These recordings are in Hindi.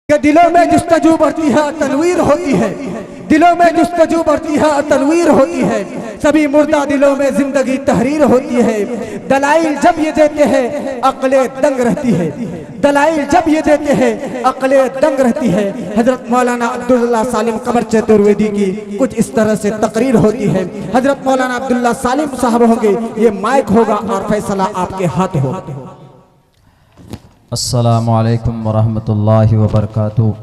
कि दिलों में जुस्तजू बढ़ती है तनवीर होती है, दिलों में जुस्तजू बढ़ती है तनवीर होती है, सभी मुर्दा दिलों में जिंदगी तहरीर होती है। दलाइल जब ये देते हैं अक्ले दंग रहती है, दलाइल जब ये देते हैं अक्ले दंग रहती है। हजरत मौलाना अब्दुल्ला सालिम कमर चतुर्वेदी की कुछ इस तरह से तकरीर होती है। हजरत मौलाना अब्दुल्ला सालिम साहब होंगे, ये माइक होगा और फैसला आपके हाथ होगा। अस्सलामु अलैकुम वरहमतुल्लाहि वबरकातुहू।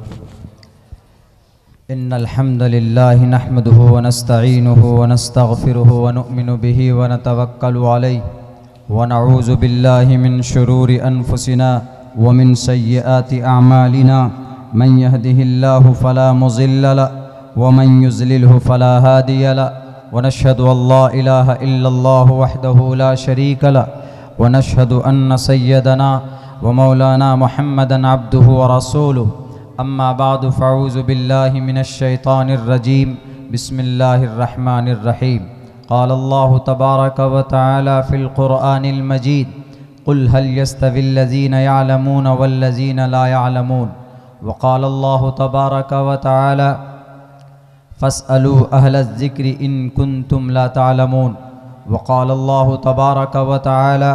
इन्नल हम्दुलिल्लाहि नहमदुहु व नस्तईनुहु व नस्तगफिरुहु व नु'मिनु बिही व नतवक्कलु अलैहि व नऊज़ु बिल्लाहि मिन शुरूरि अनफुसिना व मिन सय्यिआति अअमालिना। मन यहदिहिल्लाहु फला मुज़िल्ल लहु व मन युज़लिल्हु फला हादिय लहु व नशहदु अल्ला इलाहा इल्लल्लाहु वहदहु ला शरीक लहु व नशहदु अन्न सय्यदना व मौलाना मुहम्मदन अब्दुहु व रसूलुहु। अम्मा बादु फ़अऊज़ु बिल्लाहि मिनश शैतानिर रजीम। बिस्मिल्लाहिर रहमानिर रहीम। क़ालल्लाहु तबारक व तआला फ़िल क़ुरआनिल मजीद क़ुल हल यस्तविल लज़ीना यअलमून वल लज़ीना ला यअलमून। व क़ालल्लाहु तबारक व तआला फ़स्अलू अहलज़ ज़िक्रि इन कुन्तुम ला तअलमून। व क़ालल्लाहु तबारक व तआला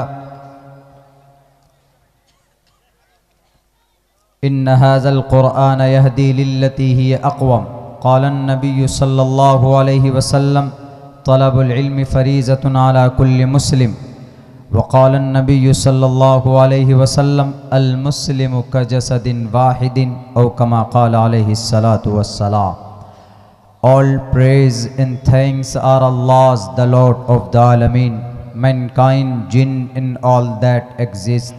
इन्न हाज़ल क़ुरआन यहदी लिल्लती हिय अक़वम। क़ालन नबिय्यु सल्लल्लाहु अलैहि वसल्लम तलबुल इल्मि फ़रीज़तुन अला कुल्लि मुस्लिम। व क़ालन नबिय्यु सल्लल्लाहु अलैहि वसल्लम अल मुस्लिमु कजसदिन वाहिदिन औ कमा क़ाल अलैहिस्सलातु वस्सलाम। All praise and thanks are Allah's, the Lord of the Alameen. Mankind, jinn and all that exist,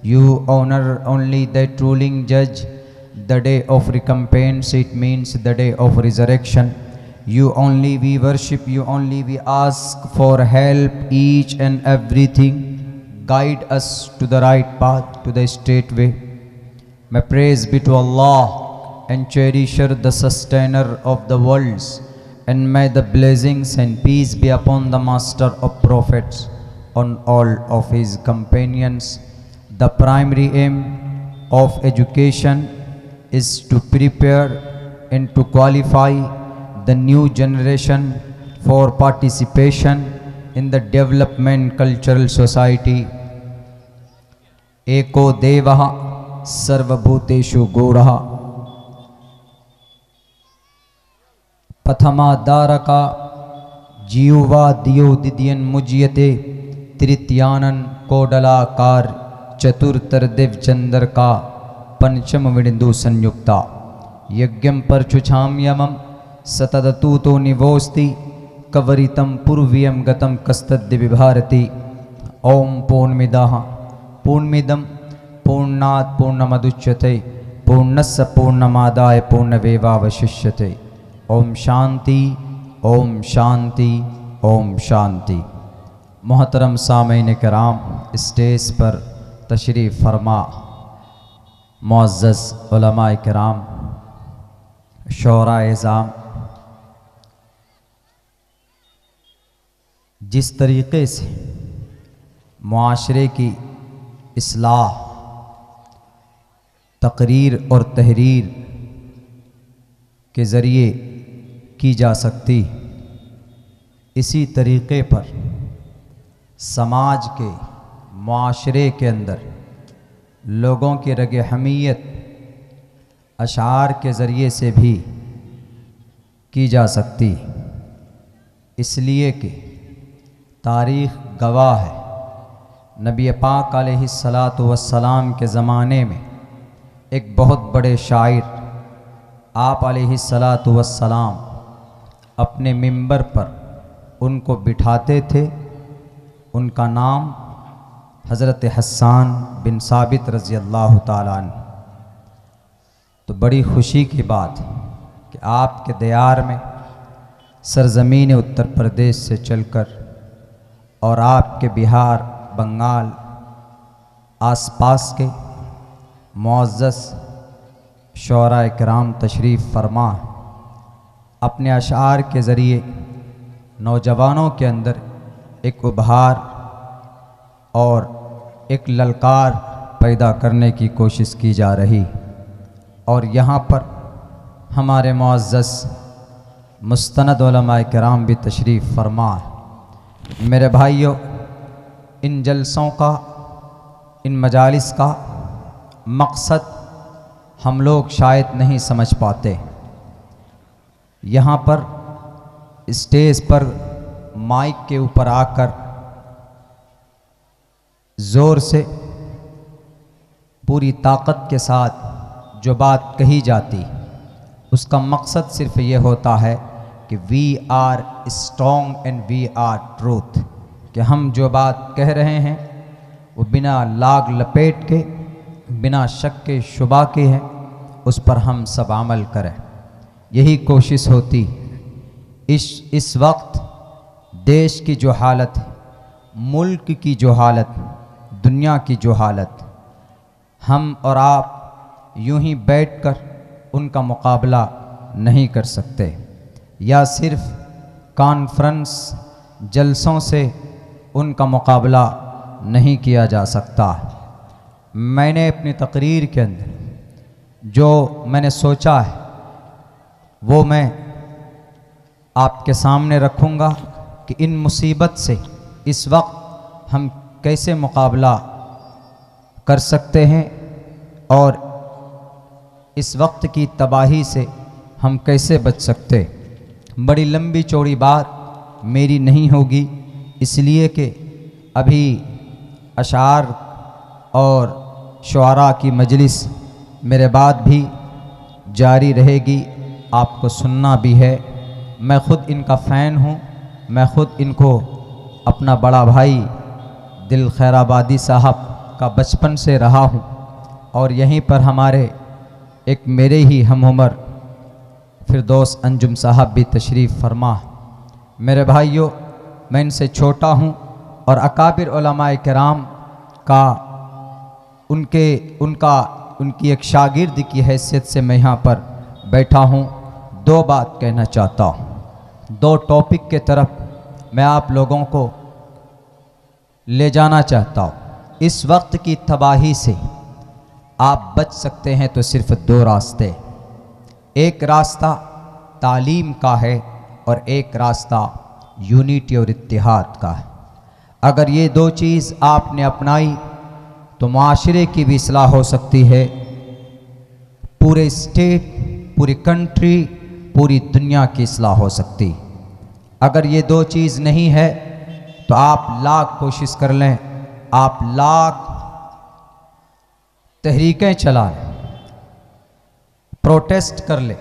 you honor only the ruling judge. The day of recompense, it means the day of resurrection. You only we worship, you only we ask for help, each and everything. Guide us to the right path, to the straight way. May praise be to Allah and cherisher, the sustainer of the worlds. And may the blessings and peace be upon the master of prophets, on all of his companions. The primary aim of education is to prepare and to qualify the new generation for participation in the development cultural society. Eko devaha sarvabhuteshu goraha pathama daraka जीवा दियो दिदियन मुजियते तृतीयानन कोडलाकार चतुर्तर दिव चंद्र का पंचम विंदु संयुक्ता यज्ञम परचुछाम्यमं सतदतु तो निवोस्ति कवरितम पूर्वीयम गतम कस्तद्दि विभारति। ओम पूर्णमिदः पूर्णमिदं पूर्णात् पूर्णमदुच्यते पूर्णस्य पूर्णमादाय पूर्णमेवावशिष्यते। ओम शांति, ओम शांति, ओम शांति। मोहतरम सामईन कराम, स्टेज पर तशरीफ़ फरमा मुअज़्ज़ज़ उलमाए किराम, शोराए इज़ाम, जिस तरीक़े से मुआशरे की इस्लाह, तकरीर और तहरीर के ज़रिए की जा सकती, इसी तरीक़े पर समाज के मुआशरे के अंदर लोगों की रग हमीयत अशार के ज़रिए से भी की जा सकती। इसलिए कि तारीख़ गवाह है, नबी पाक अलैहिस्सलातु वस्सलाम के ज़माने में एक बहुत बड़े शायर आप अलैहिस्सलातु वस्सलाम अपने मिंबर पर उनको बिठाते थे। उनका नाम हज़रत हस्सान बिन साबित रज़ी अल्लाह ताला अन्हु। तो बड़ी खुशी की बात है कि आपके दियार में सरज़मीन उत्तर प्रदेश से चलकर और आपके बिहार, बंगाल आसपास के मुअज़्ज़ज़ शोराए किराम तशरीफ़ फरमा अपने अशार के ज़रिए नौजवानों के अंदर एक उभार और एक ललकार पैदा करने की कोशिश की जा रही। और यहाँ पर हमारे मुअज़्ज़ज़ मुस्तनद उलमाए किराम भी तशरीफ़ फरमा है। मेरे भाइयों, इन जलसों का, इन मजालिस का मकसद हम लोग शायद नहीं समझ पाते। यहाँ पर स्टेज पर माइक के ऊपर आकर ज़ोर से पूरी ताकत के साथ जो बात कही जाती, उसका मकसद सिर्फ ये होता है कि we are strong and we are truth, कि हम जो बात कह रहे हैं वो बिना लाग लपेट के, बिना शक के शुबा के है, उस पर हम सब अमल करें। यही कोशिश होती। इस वक्त देश की जो हालत है, मुल्क की जो हालत, दुनिया की जो हालत, हम और आप यूं ही बैठकर उनका मुकाबला नहीं कर सकते, या सिर्फ कॉन्फ्रेंस जलसों से उनका मुकाबला नहीं किया जा सकता। मैंने अपनी तकरीर के अंदर जो मैंने सोचा है वो मैं आपके सामने रखूँगा कि इन मुसीबत से इस वक्त हम कैसे मुकाबला कर सकते हैं और इस वक्त की तबाही से हम कैसे बच सकते। बड़ी लंबी चौड़ी बात मेरी नहीं होगी, इसलिए कि अभी अशार और शुआरा की मजलिस मेरे बाद भी जारी रहेगी, आपको सुनना भी है। मैं ख़ुद इनका फ़ैन हूँ, मैं ख़ुद इनको अपना बड़ा भाई दिल खैराबादी साहब का बचपन से रहा हूँ, और यहीं पर हमारे एक मेरे ही हम उम्र फिरदौस अंजुम साहब भी तशरीफ़ फरमा। मेरे भाइयों, मैं इनसे छोटा हूँ और अकाबिर उलमाए किराम का उनकी एक शागिर्द की हैसियत से मैं यहाँ पर बैठा हूँ। दो बात कहना चाहता हूँ, दो टॉपिक के तरफ मैं आप लोगों को ले जाना चाहता हूँ। इस वक्त की तबाही से आप बच सकते हैं तो सिर्फ दो रास्ते, एक रास्ता तालीम का है और एक रास्ता यूनिटी और इत्तिहाद का है। अगर ये दो चीज़ आपने अपनाई तो माशरे की भी इस्लाह हो सकती है, पूरे स्टेट, पूरी कंट्री, पूरी दुनिया की इस्लाह हो सकती। अगर ये दो चीज़ नहीं है तो आप लाख कोशिश कर लें, आप लाख तहरीकें चला लें, प्रोटेस्ट कर ले,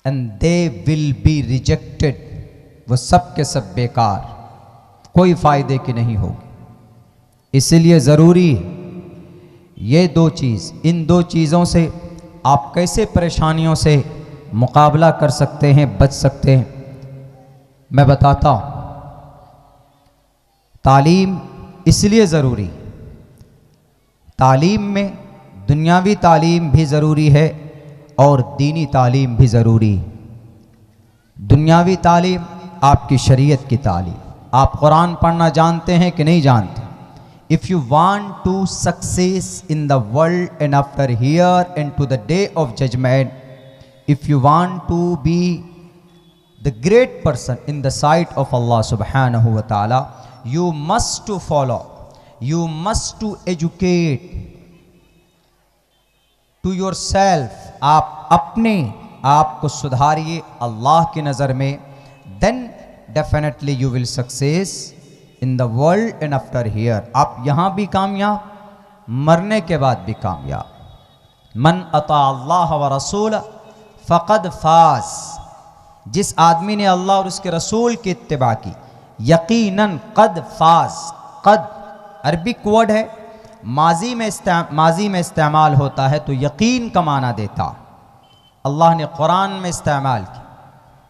and they will be rejected, वो सब के सब बेकार, कोई फायदे की नहीं होगी। इसलिए ज़रूरी ये दो चीज़, इन दो चीज़ों से आप कैसे परेशानियों से मुकाबला कर सकते हैं, बच सकते हैं, मैं बताता हूँ। तालीम इसलिए ज़रूरी, तालीम में दुनियावी तालीम भी ज़रूरी है और दीनी तालीम भी ज़रूरी। दुनियावी तालीम आपकी शरीयत की तालीम, आप कुरान पढ़ना जानते हैं कि नहीं जानते? If you want to success in the world and after here and to the day of judgment, if you want to be the great person in the sight of Allah subhanahu wa ta'ala, you must to follow, you must to educate to yourself. आप अपने आप को सुधारिए अल्लाह की नज़र में, then definitely you will success in the world and after here. आप यहाँ भी कामयाब, मरने के बाद भी कामयाब। मन अता अल्लाह व रसूल फ़क़द फाज़, जिस आदमी ने अल्लाह और उसके रसूल की इत्तिबा की, यकीनन क़द फाज़। क़द अरबिक वर्ड है, माजी में इस्तेमाल होता है तो यकीन का माना देता। अल्लाह ने कुरान में इस्तेमाल की,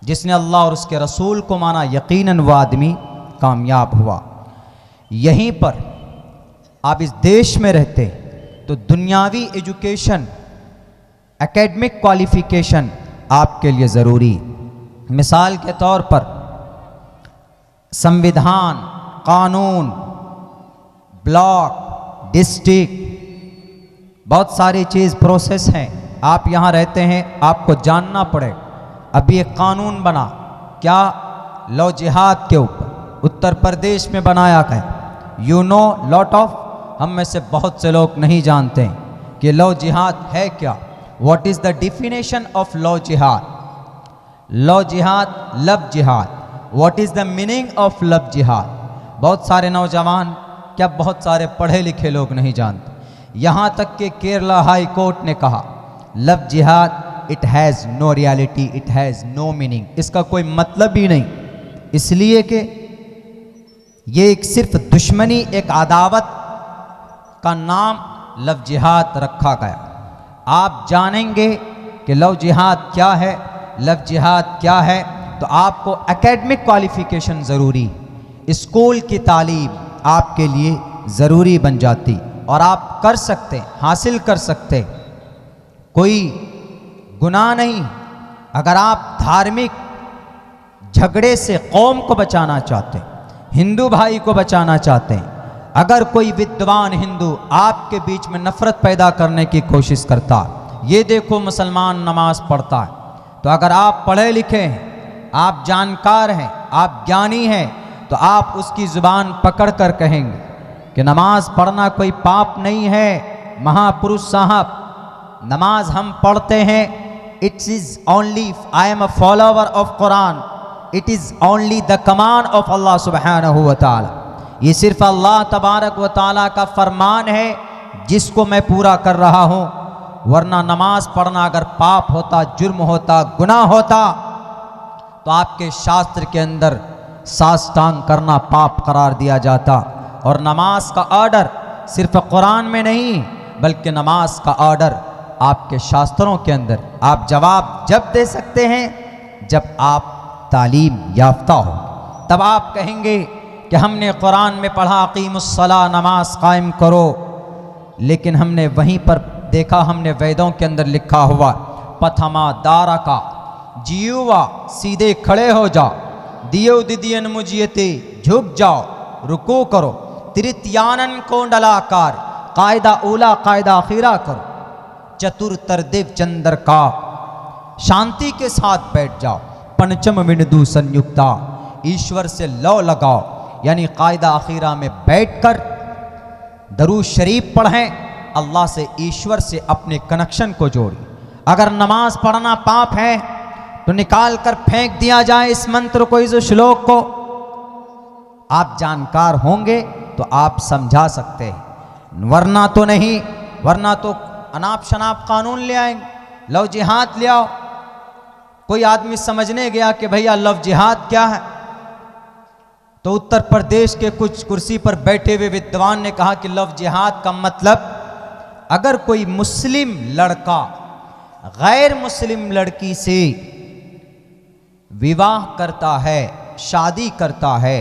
जिसने अल्लाह और उसके रसूल को माना, यकीनन वो आदमी कामयाब हुआ। यहीं पर आप इस देश में रहते तो दुनियावी एजुकेशन, एकेडमिक क्वालिफिकेशन आपके लिए ज़रूरी। मिसाल के तौर पर संविधान, कानून, ब्लॉक, डिस्ट्रिक्ट, बहुत सारी चीज़ प्रोसेस हैं। आप यहाँ रहते हैं, आपको जानना पड़े। अभी एक कानून बना, क्या, लव जिहाद के ऊपर उत्तर प्रदेश में बनाया गया। यू नो लॉट ऑफ, हम में से बहुत से लोग नहीं जानते हैं कि लव जिहाद है क्या। What is the definition of love जिहाद। लव जिहाद, लव जिहाद, what is the meaning of love जिहाद। बहुत सारे नौजवान, क्या बहुत सारे पढ़े लिखे लोग नहीं जानते। यहाँ तक कि केरला हाई कोर्ट ने कहा लव जिहाद it has no reality, it has no meaning, इसका कोई मतलब ही नहीं, इसलिए कि ये एक सिर्फ दुश्मनी, एक अदावत का नाम लव जिहाद रखा गया। आप जानेंगे कि लव जिहाद क्या है, लव जिहाद क्या है, तो आपको एकेडमिक क्वालिफिकेशन ज़रूरी, स्कूल की तालीम आपके लिए ज़रूरी बन जाती और आप कर सकते, हासिल कर सकते, कोई गुनाह नहीं। अगर आप धार्मिक झगड़े से कौम को बचाना चाहते, हिंदू भाई को बचाना चाहते हैं, अगर कोई विद्वान हिंदू आपके बीच में नफरत पैदा करने की कोशिश करता, ये देखो मुसलमान नमाज पढ़ता है, तो अगर आप पढ़े लिखे हैं, आप जानकार हैं, आप ज्ञानी हैं, तो आप उसकी ज़ुबान पकड़ कर कहेंगे कि नमाज पढ़ना कोई पाप नहीं है। महापुरुष साहब, नमाज हम पढ़ते हैं, it is only, I am a follower of Quran, it is only the command of Allah सुब्हानहू व तआला। ये सिर्फ अल्लाह तबारक व तआला का फरमान है जिसको मैं पूरा कर रहा हूँ, वरना नमाज पढ़ना अगर पाप होता, जुर्म होता, गुनाह होता, तो आपके शास्त्र के अंदर साष्टांग करना पाप करार दिया जाता। और नमाज का ऑर्डर सिर्फ कुरान में नहीं, बल्कि नमाज का ऑर्डर आपके शास्त्रों के अंदर। आप जवाब जब दे सकते हैं जब आप तालीम याफ्ता हो, तब आप कहेंगे कि हमने कुरान में पढ़ा अकीमुस्सला, नमाज कायम करो, लेकिन हमने वहीं पर देखा, हमने वेदों के अंदर लिखा हुआ पथमा दारा का, जियुवा सीधे खड़े हो जाओ, दियो दिदियन मुजियते झुक जाओ, रुकू करो, त्रित्यानन कोंडलाकार, कायदा ऊला कायदा आखिरा करो, चतुर तरदेव चंद्र का, शांति के साथ बैठ जाओ, पंचम विनदु संयुक्ता, ईश्वर से लौ लगाओ, यानी कायदा आखिरा में बैठकर दरूद शरीफ पढ़ें, अल्लाह से, ईश्वर से अपने कनेक्शन को जोड़िए। अगर नमाज पढ़ना पाप है तो निकाल कर फेंक दिया जाए इस मंत्र को, इस श्लोक को। आप जानकार होंगे तो आप समझा सकते हैं, वरना तो नहीं, वरना तो अनाप शनाप कानून ले आएंगे, लव जिहाद ले आओ। कोई आदमी समझने गया कि भैया लव जिहाद क्या है, तो उत्तर प्रदेश के कुछ कुर्सी पर बैठे हुए विद्वान ने कहा कि लव जिहाद का मतलब, अगर कोई मुस्लिम लड़का गैर मुस्लिम लड़की से विवाह करता है, शादी करता है,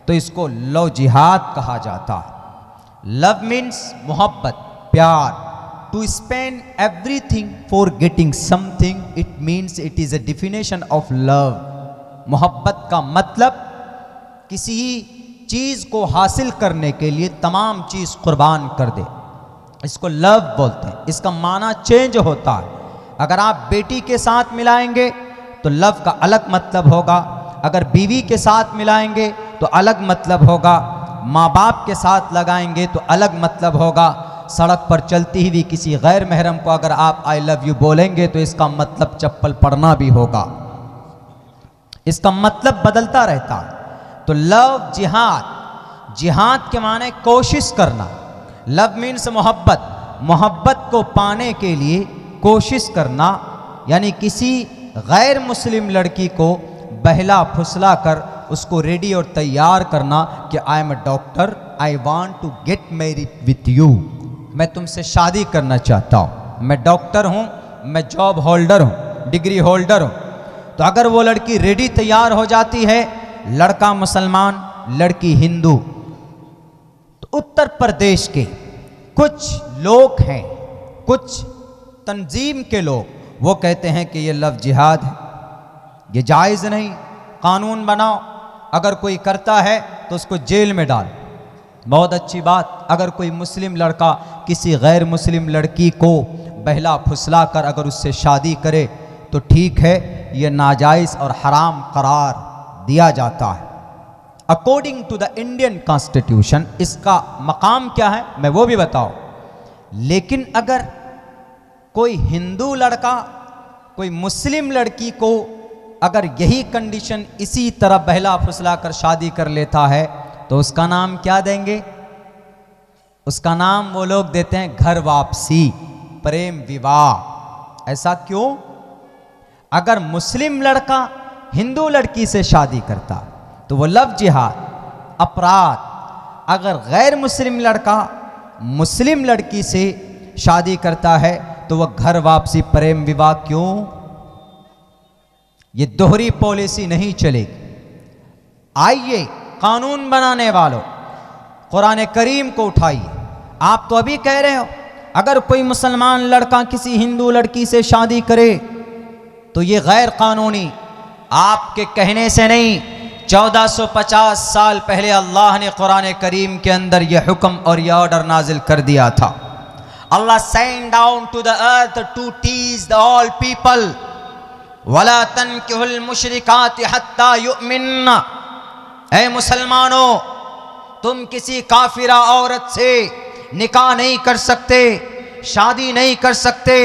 तो इसको लव जिहाद कहा जाता है। लव मीन्स मोहब्बत, प्यार, to spend everything for getting something, it means, it is a definition of love. मोहब्बत का मतलब किसी चीज को हासिल करने के लिए तमाम चीज कुर्बान कर दे, इसको लव बोलते हैं। इसका माना चेंज होता है। अगर आप बेटी के साथ मिलाएंगे तो लव का अलग मतलब होगा, अगर बीवी के साथ मिलाएंगे तो अलग मतलब होगा, माँ बाप के साथ लगाएंगे तो अलग मतलब होगा। सड़क पर चलती हुई किसी गैर महरम को अगर आप आई लव यू बोलेंगे तो इसका मतलब चप्पल पड़ना भी होगा, इसका मतलब बदलता रहता है। तो लव जिहाद, जिहाद के माने कोशिश करना। लव मीन्स मोहब्बत, मोहब्बत को पाने के लिए कोशिश करना, यानी किसी गैर मुस्लिम लड़की को बहला फुसला कर उसको रेडी और तैयार करना कि I am a doctor, I want to get married with you, मैं तुमसे शादी करना चाहता हूँ, मैं डॉक्टर हूँ, मैं जॉब होल्डर हूँ, डिग्री होल्डर हूँ। तो अगर वो लड़की रेडी तैयार हो जाती है, लड़का मुसलमान, लड़की हिंदू, तो उत्तर प्रदेश के कुछ लोग हैं, कुछ तंजीम के लोग, वो कहते हैं कि ये लव जिहाद है, ये जायज़ नहीं, कानून बनाओ, अगर कोई करता है तो उसको जेल में डाल। बहुत अच्छी बात, अगर कोई मुस्लिम लड़का किसी गैर मुस्लिम लड़की को बहला फुसला कर अगर उससे शादी करे तो ठीक है, ये नाजायज़ और हराम करार दिया जाता है। According to the Indian constitution इसका मकाम क्या है मैं वो भी बताऊं। लेकिन अगर कोई हिंदू लड़का कोई मुस्लिम लड़की को अगर यही कंडीशन इसी तरह बहला फुसला कर शादी कर लेता है तो उसका नाम क्या देंगे? उसका नाम वो लोग देते हैं घर वापसी, प्रेम विवाह। ऐसा क्यों? अगर मुस्लिम लड़का हिंदू लड़की से शादी करता तो वो लव जिहाद अपराध। अगर गैर मुस्लिम लड़का मुस्लिम लड़की से शादी करता है तो वह घर वापसी प्रेम विवाह क्यों? ये दोहरी पॉलिसी नहीं चलेगी। आइए कानून बनाने वालों, कुरान करीम को उठाइए। आप तो अभी कह रहे हो अगर कोई मुसलमान लड़का किसी हिंदू लड़की से शादी करे तो ये गैर कानूनी। आपके कहने से नहीं, 1450 साल पहले अल्लाह ने कुरान करीम के अंदर यह हुक्म और यह ऑर्डर नाजिल कर दिया था। Allah sent down to the earth to teach the all people, वला तनकिहुल मुशरिकात हत्ता युमिन्ना। ऐ मुसलमानों, तुम किसी काफिरा औरत से निकाह नहीं कर सकते, शादी नहीं कर सकते।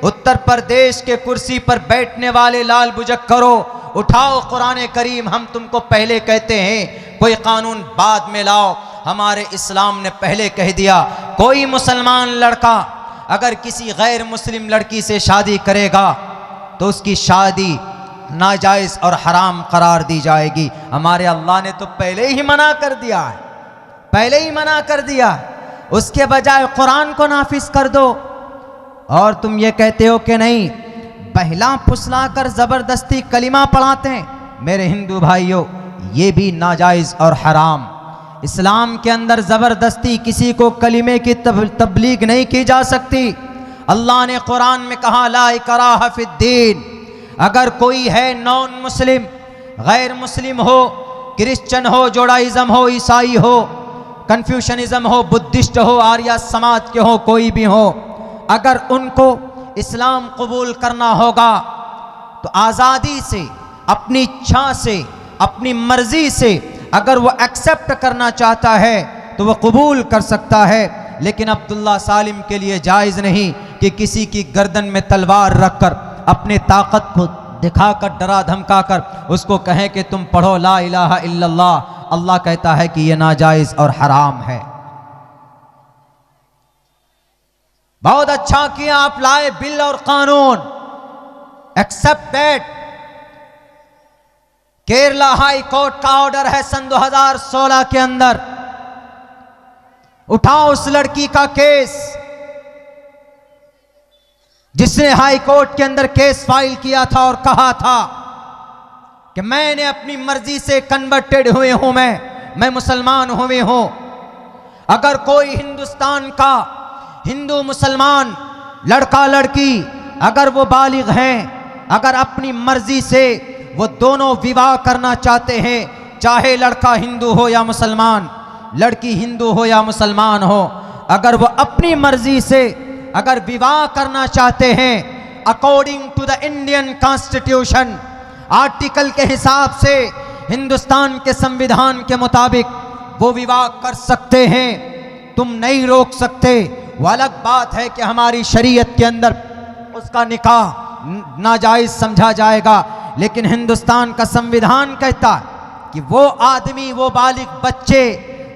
उत्तर प्रदेश के कुर्सी पर बैठने वाले लाल बुजक करो, उठाओ कुरान करीम, हम तुमको पहले कहते हैं, कोई कानून बाद में लाओ। हमारे इस्लाम ने पहले कह दिया कोई मुसलमान लड़का अगर किसी गैर मुस्लिम लड़की से शादी करेगा तो उसकी शादी नाजायज़ और हराम करार दी जाएगी। हमारे अल्लाह ने तो पहले ही मना कर दिया है, पहले ही मना कर दिया। उसके बजाय कुरान को नाफिज कर दो और तुम ये कहते हो कि नहीं, बहला फुसला कर ज़बरदस्ती कलिमा पढ़ाते हैं। मेरे हिंदू भाइयों, ये भी नाजायज़ और हराम। इस्लाम के अंदर ज़बरदस्ती किसी को कलिमे की तबलीग नहीं की जा सकती। अल्लाह ने कुरान में कहा ला इकराह फिद्दीन। अगर कोई है नॉन मुस्लिम, गैर मुस्लिम हो, क्रिश्चियन हो, जोडाइज़म हो, ईसाई हो, कन्फ्यूशनिज्म हो, बुद्धिस्ट हो, आर्य समाज के हो, कोई भी हो, अगर उनको इस्लाम कबूल करना होगा तो आज़ादी से, अपनी इच्छा से, अपनी मर्जी से अगर वो एक्सेप्ट करना चाहता है तो वह कबूल कर सकता है। लेकिन अब्दुल्ला सालिम के लिए जायज़ नहीं कि किसी की गर्दन में तलवार रखकर अपने ताकत को दिखाकर डरा धमकाकर उसको कहें कि तुम पढ़ो ला इलाहा इल्लल्लाह। अल्लाह कहता है कि यह नाजायज़ और हराम है। बहुत अच्छा किया आप लाए बिल और कानून, except that. Kerala high court का ऑर्डर है सन 2016 के अंदर, उठाओ उस लड़की का केस जिसने हाई कोर्ट के अंदर केस फाइल किया था और कहा था कि मैंने अपनी मर्जी से कन्वर्टेड हुए हूं, मैं मुसलमान हुए हूं। अगर कोई हिंदुस्तान का हिंदू मुसलमान लड़का लड़की अगर वो बालिग हैं, अगर अपनी मर्जी से वो दोनों विवाह करना चाहते हैं, चाहे लड़का हिंदू हो या मुसलमान, लड़की हिंदू हो या मुसलमान हो, अगर वो अपनी मर्जी से अगर विवाह करना चाहते हैं according to the Indian constitution, article के हिसाब से, हिंदुस्तान के संविधान के मुताबिक वो विवाह कर सकते हैं। तुम नहीं रोक सकते। वो अलग बात है कि हमारी शरीयत के अंदर उसका निकाह नाजायज़ समझा जाएगा, लेकिन हिंदुस्तान का संविधान कहता है कि वो आदमी, वो बालिग बच्चे,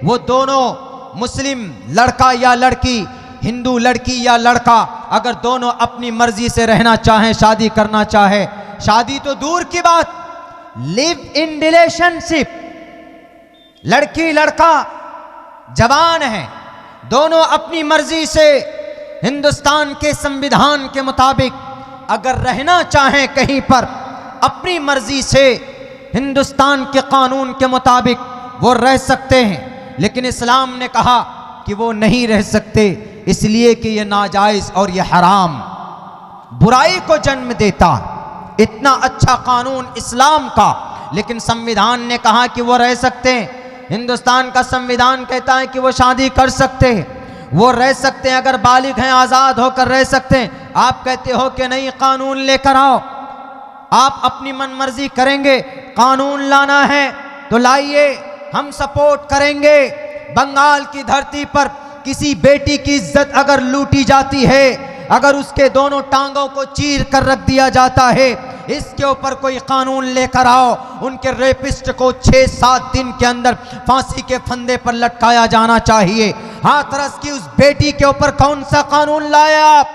वो दोनों मुस्लिम लड़का या लड़की, हिंदू लड़की या लड़का, अगर दोनों अपनी मर्जी से रहना चाहें, शादी करना चाहे, शादी तो दूर की बात, लिव इन रिलेशनशिप, लड़की लड़का जवान है, दोनों अपनी मर्जी से हिंदुस्तान के संविधान के मुताबिक अगर रहना चाहें कहीं पर अपनी मर्जी से, हिंदुस्तान के कानून के मुताबिक वो रह सकते हैं। लेकिन इस्लाम ने कहा कि वो नहीं रह सकते, इसलिए कि ये नाजायज़ और ये हराम, बुराई को जन्म देता। इतना अच्छा कानून इस्लाम का, लेकिन संविधान ने कहा कि वो रह सकते हैं। हिंदुस्तान का संविधान कहता है कि वो शादी कर सकते हैं, वो रह सकते हैं, अगर बालिग हैं आज़ाद होकर रह सकते हैं। आप कहते हो कि नहीं, कानून लेकर आओ, आप अपनी मनमर्जी करेंगे, कानून लाना है तो लाइए, हम सपोर्ट करेंगे। बंगाल की धरती पर किसी बेटी की इज्जत अगर लूटी जाती है, अगर उसके दोनों टांगों को चीर कर रख दिया जाता है, इसके ऊपर कोई कानून लेकर आओ। उनके रेपिस्ट को 6-7 दिन के अंदर फांसी के फंदे पर लटकाया जाना चाहिए। हाथरस की उस बेटी के ऊपर कौन सा कानून लाया आप?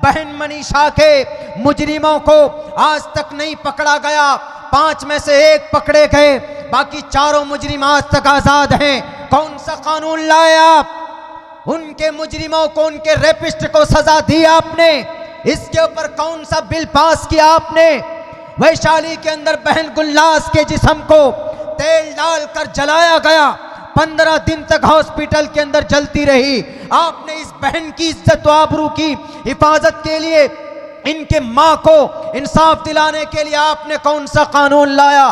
बहन मनीषा के मुजरिमों को आज तक नहीं पकड़ा गया, 5 में से 1 पकड़े गए, बाकी 4 मुजरिम आज तक आजाद हैं। कौन सा कानून लाए आप? उनके मुजरिमों को, उनके रेपिस्ट को सजा दी आपने, इसके ऊपर कौन सा बिल पास किया आपने? वैशाली के अंदर बहन गुलनाज के जिस्म को तेल डालकर जलाया गया, 15 दिन तक हॉस्पिटल के अंदर जलती रही। आपने इस बहन की इज्जत व आबरू की हिफाजत के लिए, इनके मां को इंसाफ दिलाने के लिए आपने कौन सा कानून लाया?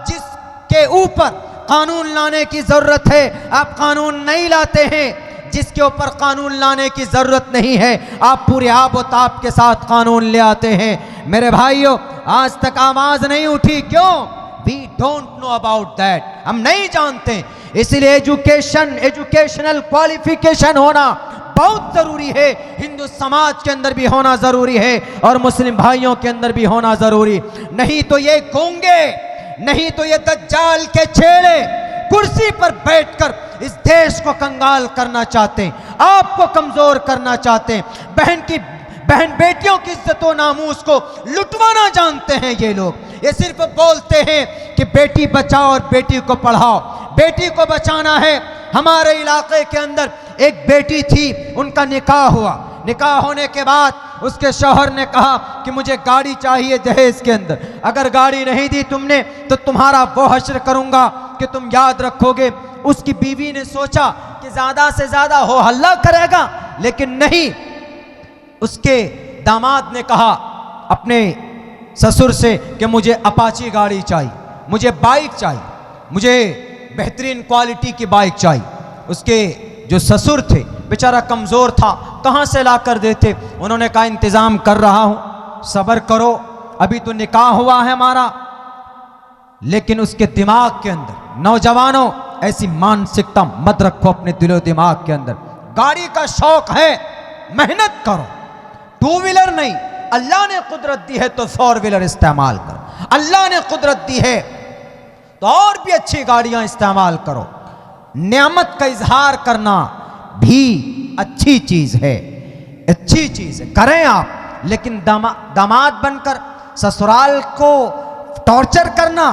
जिसके ऊपर कानून लाने की जरूरत है आप कानून नहीं लाते हैं, जिसके ऊपर कानून लाने की जरूरत नहीं है आप पूरे आबोताब के साथ कानून ले आते हैं। मेरे भाइयों, आज तक आवाज नहीं उठी, क्यों? We don't know about that, हम नहीं जानते। इसलिए एजुकेशनल क्वालिफिकेशन होना बहुत जरूरी है, हिंदू समाज के अंदर भी होना जरूरी है और मुस्लिम भाइयों के अंदर भी होना जरूरी। नहीं तो ये गूंगे, नहीं तो ये दज्जाल के छेड़े कुर्सी पर बैठकर इस देश को कंगाल करना चाहते हैं, आपको कमजोर करना चाहते हैं। बहन बेटियों की इज्जत व नामूस को लुटवाना जानते हैं ये लोग। ये सिर्फ बोलते हैं कि बेटी बचाओ और बेटी को पढ़ाओ। बेटी को बचाना है। हमारे इलाके के अंदर एक बेटी थी, उनका निकाह हुआ। निकाह होने के बाद उसके शौहर ने कहा कि मुझे गाड़ी चाहिए दहेज के अंदर, अगर गाड़ी नहीं दी तुमने तो तुम्हारा वो हश्र करूंगा कि तुम याद रखोगे। उसकी बीवी ने सोचा कि ज्यादा से ज्यादा हो हल्ला करेगा, लेकिन नहीं, उसके दामाद ने कहा अपने ससुर से कि मुझे अपाची गाड़ी चाहिए, मुझे बाइक चाहिए, मुझे बेहतरीन क्वालिटी की बाइक चाहिए। उसके जो ससुर थे, बेचारा कमज़ोर था, कहाँ से ला कर देते? उन्होंने कहा इंतज़ाम कर रहा हूँ, सब्र करो, अभी तो निकाह हुआ है हमारा। लेकिन उसके दिमाग के अंदर, नौजवानों, ऐसी मानसिकता मत रखो अपने दिलो दिमाग के अंदर। गाड़ी का शौक है, मेहनत करो, 2 व्हीलर नहीं, अल्लाह ने कुदरत दी है तो 4 व्हीलर इस्तेमाल करो। अल्लाह ने कुदरत दी है तो और भी अच्छी गाड़ियां इस्तेमाल करो। नेमत का इजहार करना भी अच्छी चीज है, अच्छी चीज है, करें आप। लेकिन दामाद बनकर ससुराल को टॉर्चर करना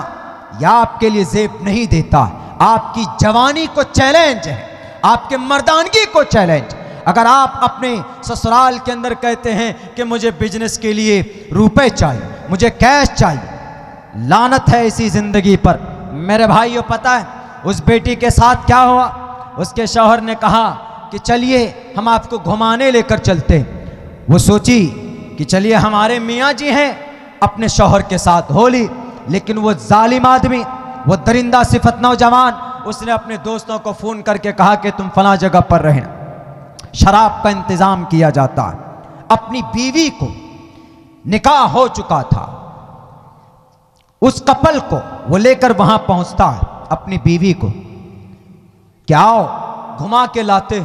यह आपके लिए जेब नहीं देता। आपकी जवानी को चैलेंज है, आपके मर्दानगी को चैलेंज। अगर आप अपने ससुराल के अंदर कहते हैं कि मुझे बिजनेस के लिए रुपए चाहिए, मुझे कैश चाहिए, लानत है इसी जिंदगी पर। मेरे भाइयों, पता है उस बेटी के साथ क्या हुआ? उसके शौहर ने कहा कि चलिए हम आपको घुमाने लेकर चलते हैं। वो सोची कि चलिए हमारे मियाँ जी हैं, अपने शौहर के साथ होली। लेकिन वो जालिम आदमी, वो दरिंदा सिफत नौजवान, उसने अपने दोस्तों को फ़ोन करके कहा कि तुम फला जगह पर रहना, शराब का इंतज़ाम किया जाता है। अपनी बीवी को, निकाह हो चुका था, उस कपल को वो लेकर वहां पहुंचता है, अपनी बीवी को, क्या आओ घुमा के लाते,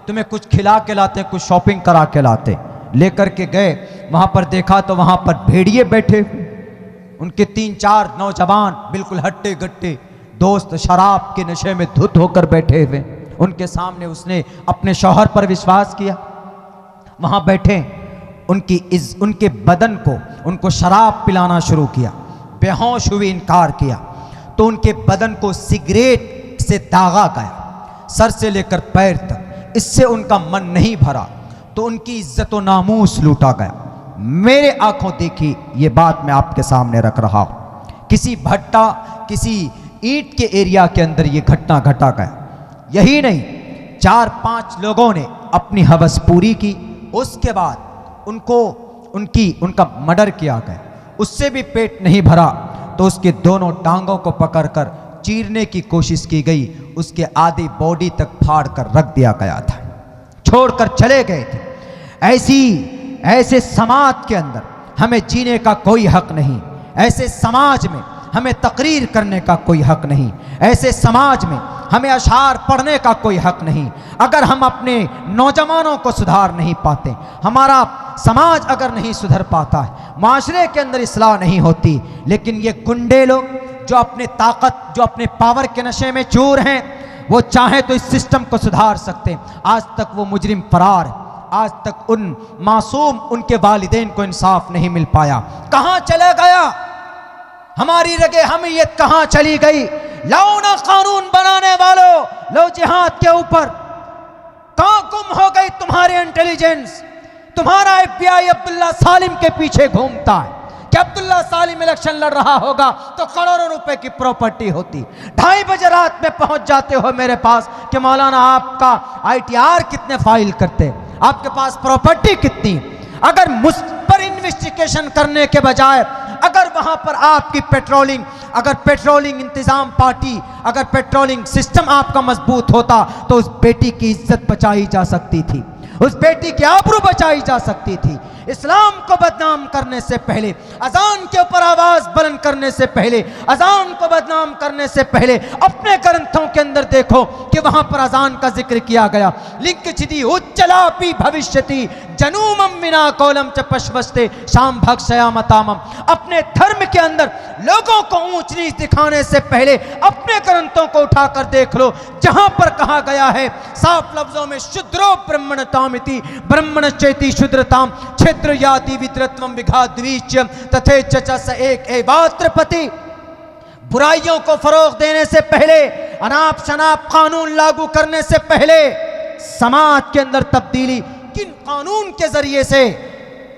तुम्हें कुछ खिला के लाते, कुछ शॉपिंग करा के लाते। लेकर के गए, वहां पर देखा तो वहां पर भेड़िए बैठे, उनके 3-4 नौजवान बिल्कुल हट्टे गट्टे दोस्त शराब के नशे में धुत होकर बैठे हुए। उनके सामने उसने अपने शौहर पर विश्वास किया, वहां बैठे उनके बदन को, उनको शराब पिलाना शुरू किया। बेहोश हुए इनकार किया तो उनके बदन को सिगरेट से दागा गया, सर से लेकर पैर तक। इससे उनका मन नहीं भरा तो उनकी इज्जत व नामूस लूटा गया। मेरे आंखों देखी ये बात मैं आपके सामने रख रहा हूं। किसी भट्टा, किसी ईंट के एरिया के अंदर ये घटना घटा गया। यही नहीं, 4-5 लोगों ने अपनी हवस पूरी की, उसके बाद उनका मर्डर किया गया। उससे भी पेट नहीं भरा तो उसके दोनों टांगों को पकड़कर चीरने की कोशिश की गई, उसके आधी बॉडी तक फाड़ कर रख दिया गया था, छोड़कर चले गए थे। ऐसे समाज के अंदर हमें जीने का कोई हक नहीं, ऐसे समाज में हमें तकरीर करने का कोई हक नहीं, ऐसे समाज में हमें अशार पढ़ने का कोई हक नहीं। अगर हम अपने नौजवानों को सुधार नहीं पाते, हमारा समाज अगर नहीं सुधर पाता है, माशरे के अंदर इस्लाह नहीं होती, लेकिन ये गुंडे लोग जो अपने ताकत, जो अपने पावर के नशे में चूर हैं, वो चाहे तो इस सिस्टम को सुधार सकते हैं। आज तक वो मुजरिम फरार है, आज तक उन मासूम, उनके वालिदैन को इंसाफ नहीं मिल पाया। कहां चला गया हमारी रगे हमीयत, कहां चली गई? लाओ ना कानून बनाने वालों, लो जिहाद के ऊपर। कहां गुम हो गई तुम्हारे इंटेलिजेंस? तुम्हारा FBI अब्दुल्ला सालिम के पीछे घूमता है कि अब्दुल्ला सालिम इलेक्शन लड़ रहा होगा तो करोड़ों रुपए की प्रॉपर्टी होती। 2:30 बजे रात में पहुंच जाते हो मेरे पास कि मौलाना आपका ITR कितने फाइल करते, आपके पास प्रॉपर्टी कितनी। अगर मुझ पर इन्वेस्टिगेशन करने के बजाय अगर वहां पर आपकी पेट्रोलिंग, अगर पेट्रोलिंग इंतजाम पार्टी, अगर पेट्रोलिंग सिस्टम आपका मजबूत होता तो उस बेटी की इज्जत बचाई जा सकती थी, उस बेटी की आबरू बचाई जा सकती थी। इस्लाम को बदनाम करने से पहले, अजान के ऊपर आवाज बुलंद करने से पहले, अजान को बदनाम करने से पहले अपने ग्रंथों के अंदर देखो कि वहां पर अजान का जिक्र किया गया। लिंक चिदी उच्चलापी भविष्यति जनूमम विना कोलम च पश्वस्ते शाम भक्षयामतामम। अपने धर्म के अंदर लोगों को ऊंच नीच दिखाने से पहले अपने ग्रंथों को उठाकर देख लो, जहां पर कहा गया है साफ लफ्जों में शूद्रो ब्रह्मणतामिति ब्रह्मणश्चेति शूद्रताम क्षेत्र याति विद्रत्वम विघाद्वीच तथे चचा स एक एवात्रपति। बुराइयों को फरोग देने से पहले, अनाप शनाप कानून लागू करने से पहले समाज के अंदर तब्दीली किन कानून के जरिए से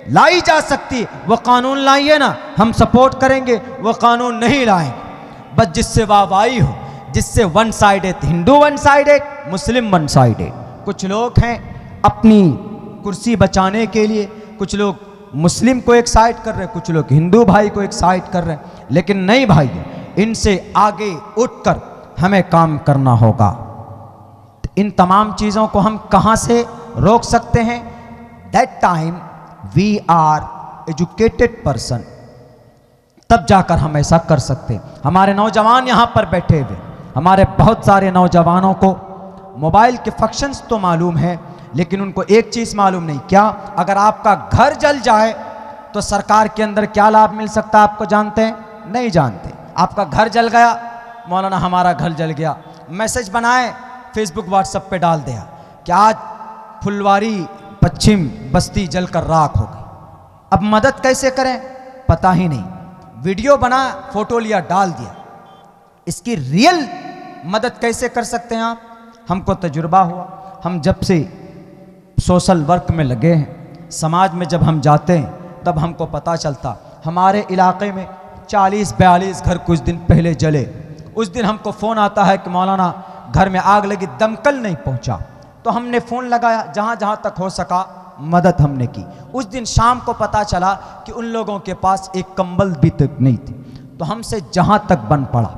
लाई जा सकती, वो कानून लाइए ना, हम सपोर्ट करेंगे। वो कानून नहीं लाएंगे बस जिससे वाहवाही हो, जिससे one sided, Hindu one sided, Muslim one sided. कुछ लोग हैं अपनी कुर्सी बचाने के लिए, कुछ लोग मुस्लिम को एक साइड कर रहे हैं, कुछ लोग हिंदू भाई को एक साइड कर रहे हैं। लेकिन नहीं भाई, इनसे आगे उठकर हमें काम करना होगा। इन तमाम चीज़ों को हम कहाँ से रोक सकते हैं? That time we are educated person, तब जाकर हम ऐसा कर सकते हैं। हमारे नौजवान यहाँ पर बैठे हुए, हमारे बहुत सारे नौजवानों को मोबाइल के फंक्शंस तो मालूम है, लेकिन उनको एक चीज़ मालूम नहीं। क्या? अगर आपका घर जल जाए तो सरकार के अंदर क्या लाभ मिल सकता है, आपको जानते हैं? नहीं जानते। आपका घर जल गया, मौलाना हमारा घर जल गया, मैसेज बनाए फेसबुक व्हाट्सएप पे डाल दिया कि आज फुलवारी पश्चिम बस्ती जलकर राख हो गई। अब मदद कैसे करें पता ही नहीं, वीडियो बना, फोटो लिया, डाल दिया। इसकी रियल मदद कैसे कर सकते हैं आप? हमको तजुर्बा हुआ, हम जब से सोशल वर्क में लगे हैं, समाज में जब हम जाते हैं तब हमको पता चलता हमारे इलाके में 40-42 घर कुछ दिन पहले जले। उस दिन हमको फ़ोन आता है कि मौलाना घर में आग लगी, दमकल नहीं पहुंचा। तो हमने फ़ोन लगाया, जहाँ जहाँ तक हो सका मदद हमने की। उस दिन शाम को पता चला कि उन लोगों के पास एक कंबल भी तक नहीं थी। तो हमसे जहाँ तक बन पड़ा,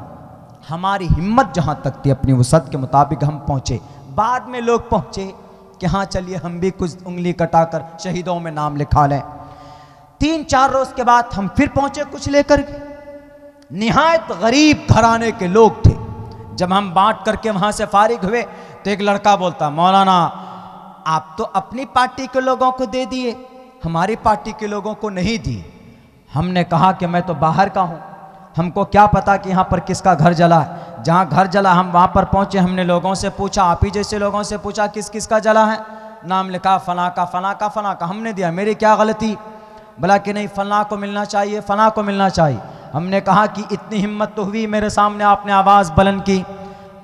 हमारी हिम्मत जहाँ तक थी, अपनी वसअत के मुताबिक हम पहुँचे। बाद में लोग पहुँचे कि हाँ चलिए हम भी कुछ उंगली कटाकर शहीदों में नाम लिखा लें। 3-4 रोज के बाद हम फिर पहुँचे कुछ लेकर के। निहायत गरीब घराने के लोग थे। जब हम बांट करके वहाँ से फारिग हुए तो एक लड़का बोलता, मौलाना आप तो अपनी पार्टी के लोगों को दे दिए, हमारी पार्टी के लोगों को नहीं दिए। हमने कहा कि मैं तो बाहर का हूँ, हमको क्या पता कि यहाँ पर किसका घर जला है। जहाँ घर जला हम वहाँ पर पहुँचे, हमने लोगों से पूछा, आप ही जैसे लोगों से पूछा किस किस का जला है, नाम लिखा फला का फला का फला का, हमने दिया। मेरी क्या गलती? बोला कि नहीं फला को मिलना चाहिए, फला को मिलना चाहिए। हमने कहा कि इतनी हिम्मत तो हुई, मेरे सामने आपने आवाज़ बुलंद की।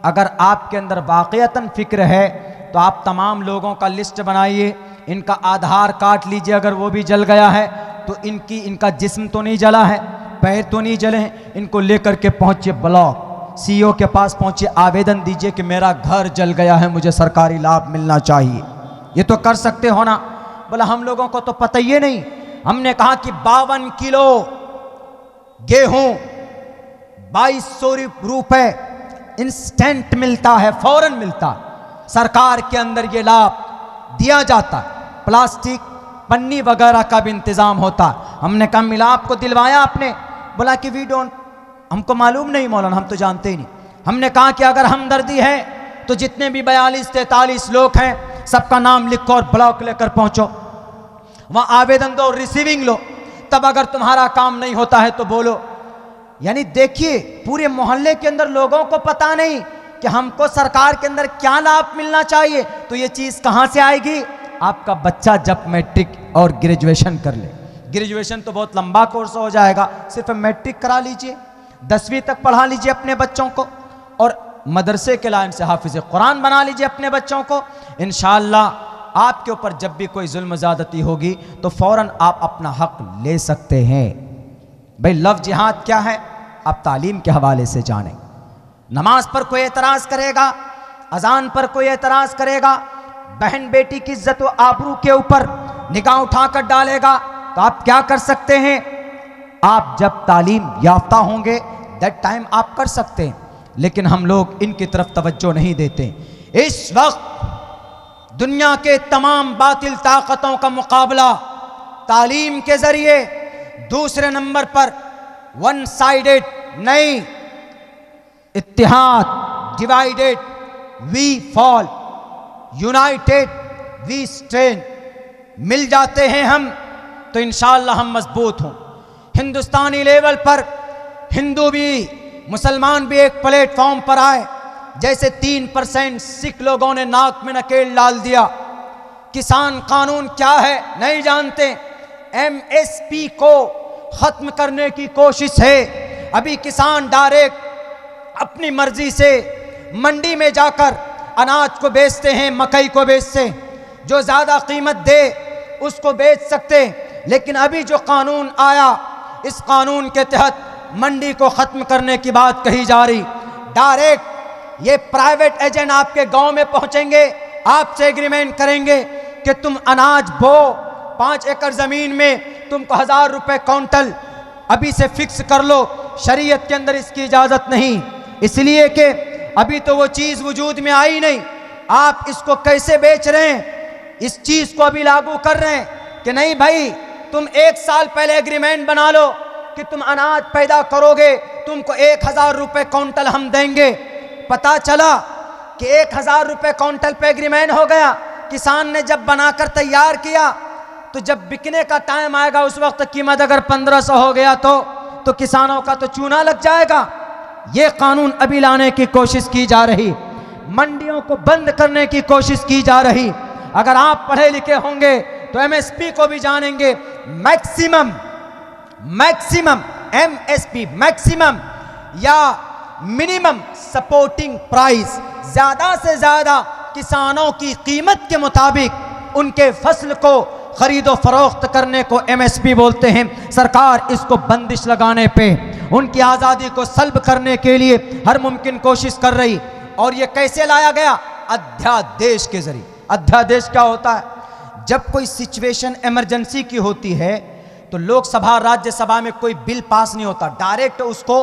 अगर आपके अंदर वाक़यतन फ़िक्र है तो आप तमाम लोगों का लिस्ट बनाइए, इनका आधार कार्ड लीजिए, अगर वो भी जल गया है तो इनका जिस्म तो नहीं जला है, पैर तो नहीं जले हैं, इनको लेकर के पहुँचे ब्लॉक CEO के पास पहुँचे, आवेदन दीजिए कि मेरा घर जल गया है, मुझे सरकारी लाभ मिलना चाहिए। ये तो कर सकते हो ना? बोला हम लोगों को तो पता ही नहीं। हमने कहा कि 52 किलो गेहूं 2200 रुपए इंस्टेंट मिलता है, फौरन मिलता है। सरकार के अंदर ये लाभ दिया जाता है, प्लास्टिक पन्नी वगैरह का भी इंतजाम होता है। हमने कहा मिला आपको, दिलवाया आपने? बोला कि वी डोंट, हमको मालूम नहीं मौलाना, हम तो जानते ही नहीं। हमने कहा कि अगर हमदर्दी है तो जितने भी 42-43 लोग हैं सबका नाम लिखो और ब्लॉक लेकर पहुंचो, वहां आवेदन दो, रिसीविंग लो, तब अगर तुम्हारा काम नहीं होता है तो बोलो। यानी देखिए, पूरे मोहल्ले के अंदर लोगों को पता नहीं कि हमको सरकार के अंदर क्या लाभ मिलना चाहिए, तो ये चीज कहां से आएगी? आपका बच्चा जब मैट्रिक और ग्रेजुएशन कर ले, ग्रेजुएशन तो बहुत लंबा कोर्स हो जाएगा, सिर्फ मैट्रिक करा लीजिए, 10वीं तक पढ़ा लीजिए अपने बच्चों को, और मदरसे के लाइन से हाफिज कुरान बना लीजिए अपने बच्चों को। इंशाअल्लाह आपके ऊपर जब भी कोई जुल्म ज़्यादती होगी तो फौरन आप अपना हक ले सकते हैं। भाई लव जिहाद क्या है, आप तालीम के हवाले से जानें। नमाज पर कोई एतराज़ करेगा, अजान पर कोई एतराज़ करेगा, बहन बेटी की इज्जत व आबरू के ऊपर निगाह उठाकर डालेगा, तो आप क्या कर सकते हैं? आप जब तालीम याफ्ता होंगे दैट टाइम आप कर सकते हैं, लेकिन हम लोग इनकी तरफ तवज्जो नहीं देते। इस वक्त दुनिया के तमाम बातिल ताकतों का मुकाबला तालीम के जरिए, दूसरे नंबर पर वन साइडेड नहीं, इत्तिहाद, divided we fall, united we stand. मिल जाते हैं हम तो इंशाअल्लाह हम मजबूत हों। हिंदुस्तानी लेवल पर हिंदू भी मुसलमान भी एक प्लेटफॉर्म पर आए। जैसे 3% सिख लोगों ने नाक में नकेल डाल दिया। किसान कानून क्या है नहीं जानते, MSP को खत्म करने की कोशिश है। अभी किसान डायरेक्ट अपनी मर्जी से मंडी में जाकर अनाज को बेचते हैं, मकई को बेचते हैं, जो ज्यादा कीमत दे उसको बेच सकते। लेकिन अभी जो कानून आया, इस कानून के तहत मंडी को खत्म करने की बात कही जा रही। डायरेक्ट ये प्राइवेट एजेंट आपके गांव में पहुंचेंगे, आपसे एग्रीमेंट करेंगे कि तुम अनाज बो, 5 एकड़ जमीन में तुमको 1000 रुपए क्विंटल अभी से फिक्स कर लो। शरीयत के अंदर इसकी इजाजत नहीं, इसलिए कि अभी तो वो चीज वजूद में आई नहीं। आप इसको कैसे बेच रहे हैं, इस चीज को अभी लागू कर रहे हैं कि नहीं भाई तुम 1 साल पहले एग्रीमेंट बना लो कि तुम अनाज पैदा करोगे, तुमको 1000 रुपए क्विंटल हम देंगे। पता चला कि 1000 रुपए क्विंटल पे एग्रीमेंट हो गया। किसान ने जब बनाकर तैयार किया तो जब बिकने का टाइम आएगा उस वक्त कीमत अगर 1500 हो गया तो किसानों का तो चूना लग जाएगा। ये कानून अभी लाने की कोशिश की जा रही, मंडियों को बंद करने की कोशिश की जा रही। अगर आप पढ़े लिखे होंगे तो MSP को भी जानेंगे, मैक्सिमम MSP मैक्सिमम या मिनिमम सपोर्टिंग प्राइस, ज्यादा से ज्यादा किसानों की कीमत के मुताबिक उनके फसल को खरीदो फरोख्त करने को MSP बोलते हैं। सरकार इसको बंदिश लगाने पे, उनकी आज़ादी को सल्ब करने के लिए हर मुमकिन कोशिश कर रही। और ये कैसे लाया गया? अध्यादेश के जरिए। अध्यादेश क्या होता है? जब कोई सिचुएशन इमरजेंसी की होती है तो लोकसभा राज्यसभा में कोई बिल पास नहीं होता, डायरेक्ट उसको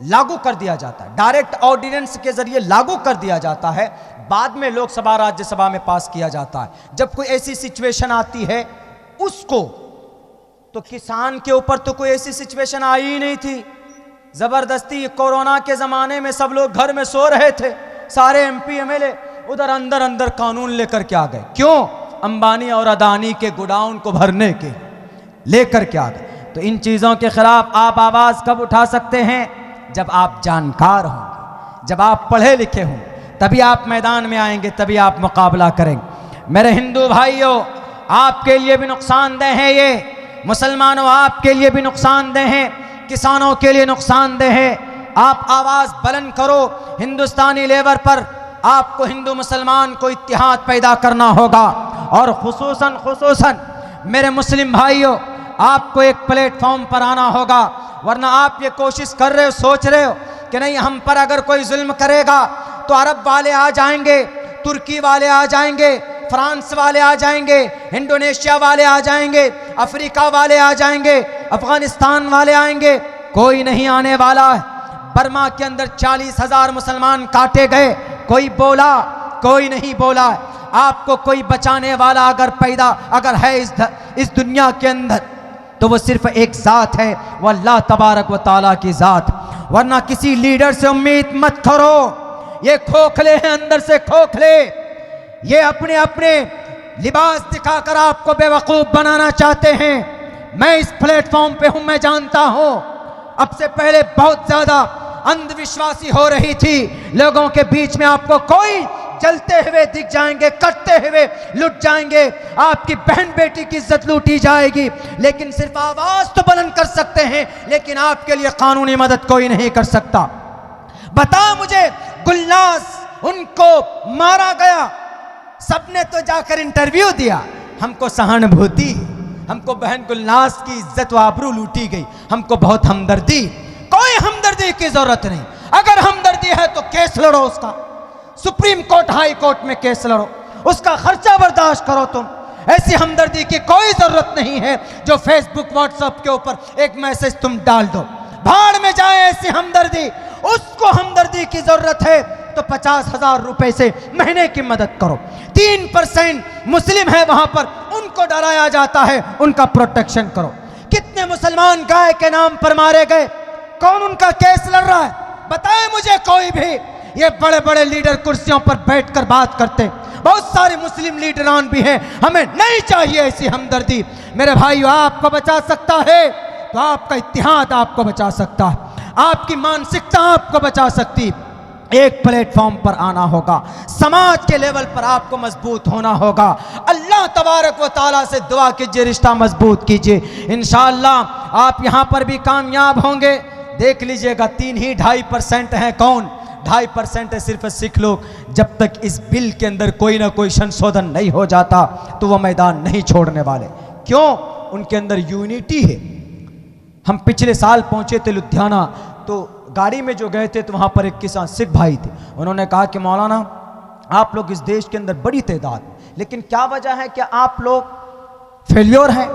लागू कर दिया जाता है, डायरेक्ट ऑर्डिनेंस के जरिए लागू कर दिया जाता है, बाद में लोकसभा राज्यसभा में पास किया जाता है। जब कोई ऐसी सिचुएशन आती है उसको, तो किसान के ऊपर तो कोई ऐसी सिचुएशन आई ही नहीं थी। जबरदस्ती कोरोना के जमाने में सब लोग घर में सो रहे थे, सारे MP MLA उधर अंदर कानून लेकर के आ गए। क्यों? अंबानी और अदानी के गोडाउन को भरने के लेकर के आ गए। तो इन चीज़ों के खिलाफ आप आवाज़ कब उठा सकते हैं? जब आप जानकार होंगे, जब आप पढ़े लिखे हों, तभी आप मैदान में आएंगे, तभी आप मुकाबला करेंगे। मेरे हिंदू भाइयों, आपके लिए भी नुकसानदेह है ये, मुसलमानों आपके लिए भी नुकसानदेह है, किसानों के लिए नुकसानदेह है। आप आवाज़ बुलंद करो। हिंदुस्तानी लेवल पर आपको हिंदू मुसलमान को इत्तिहाद पैदा करना होगा। और खुसूसन मेरे मुस्लिम भाइयों, आपको एक प्लेटफॉर्म पर आना होगा, वरना आप ये कोशिश कर रहे हो, सोच रहे हो कि नहीं हम पर अगर कोई जुल्म करेगा तो अरब वाले आ जाएंगे, तुर्की वाले आ जाएंगे, फ्रांस वाले आ जाएंगे, इंडोनेशिया वाले आ जाएंगे, अफ्रीका वाले आ जाएंगे, अफगानिस्तान वाले आएंगे। कोई नहीं आने वाला है। बर्मा के अंदर 40,000 मुसलमान काटे गए, कोई बोला? कोई नहीं बोला। आपको कोई बचाने वाला अगर है इस दुनिया के अंदर तो वो सिर्फ एक ज़ात है, वो अल्लाह तबारक व तआला की ज़ात। वरना किसी लीडर से उम्मीद मत करो, ये खोखले हैं, अंदर से खोखले। ये अपने अपने लिबास दिखाकर आपको बेवकूफ़ बनाना चाहते हैं। मैं इस प्लेटफॉर्म पे हूं, मैं जानता हूं। अब से पहले बहुत ज़्यादा अंधविश्वासी हो रही थी, लोगों के बीच में आपको कोई चलते हुए दिख जाएंगे, कटते हुए लुट जाएंगे, आपकी बहन बेटी की इज्जत लूटी जाएगी। लेकिन सिर्फ आवाज तो बुलंद कर सकते हैं, लेकिन आपके लिए कानूनी मदद कोई नहीं कर सकता। बता मुझे, गुलनाज उनको मारा गया, सबने तो जाकर इंटरव्यू दिया, हमको सहानुभूति, हमको बहन गुलनाज की इज्जत व आबरू लूटी गई, हमको बहुत हमदर्दी। कोई हमदर्दी की जरूरत नहीं। अगर हमदर्दी है तो केस लड़ो, उसका सुप्रीम कोर्ट हाई कोर्ट में केस लड़ो, उसका खर्चा बर्दाश्त करो। तुम ऐसी हमदर्दी की कोई जरूरत नहीं है जो फेसबुक व्हाट्सएप के ऊपर एक मैसेज तुम डाल दो, भाड़ में जाए ऐसी हमदर्दी। उसको हमदर्दी की जरूरत है तो 50,000 रुपए से महीने की मदद करो। 3% मुस्लिम है वहां पर, उनको डराया जाता है, उनका प्रोटेक्शन करो। कितने मुसलमान गाय के नाम पर मारे गए, कौन उनका केस लड़ रहा है? बताए मुझे कोई भी। ये बड़े बड़े लीडर कुर्सियों पर बैठकर बात करते, बहुत सारे मुस्लिम लीडरान भी हैं, हमें नहीं चाहिए ऐसी हमदर्दी। मेरे भाइयों, आपको बचा सकता है तो आपका इत्तेहाद आपको बचा सकता है, आपकी मानसिकता आपको बचा सकती। एक प्लेटफॉर्म पर आना होगा, समाज के लेवल पर आपको मजबूत होना होगा। अल्लाह तबारक व तआला से दुआ कीजिए, रिश्ता मजबूत कीजिए, इंशाअल्लाह आप यहाँ पर भी कामयाब होंगे। देख लीजिएगा, 2.5% हैं। कौन? 2.5% है सिर्फ सिख लोग। जब तक इस बिल के अंदर कोई ना कोई संशोधन नहीं हो जाता तो वह मैदान नहीं छोड़ने वाले। क्यों? उनके अंदर यूनिटी है। हम पिछले साल पहुंचे थे लुधियाना, तो गाड़ी में जो गए थे तो वहां पर एक किसान सिख भाई थे। उन्होंने कहा कि मौलाना, आप लोग इस देश के अंदर बड़ी तादाद में, लेकिन क्या वजह है कि आप लोग फेलियर हैं?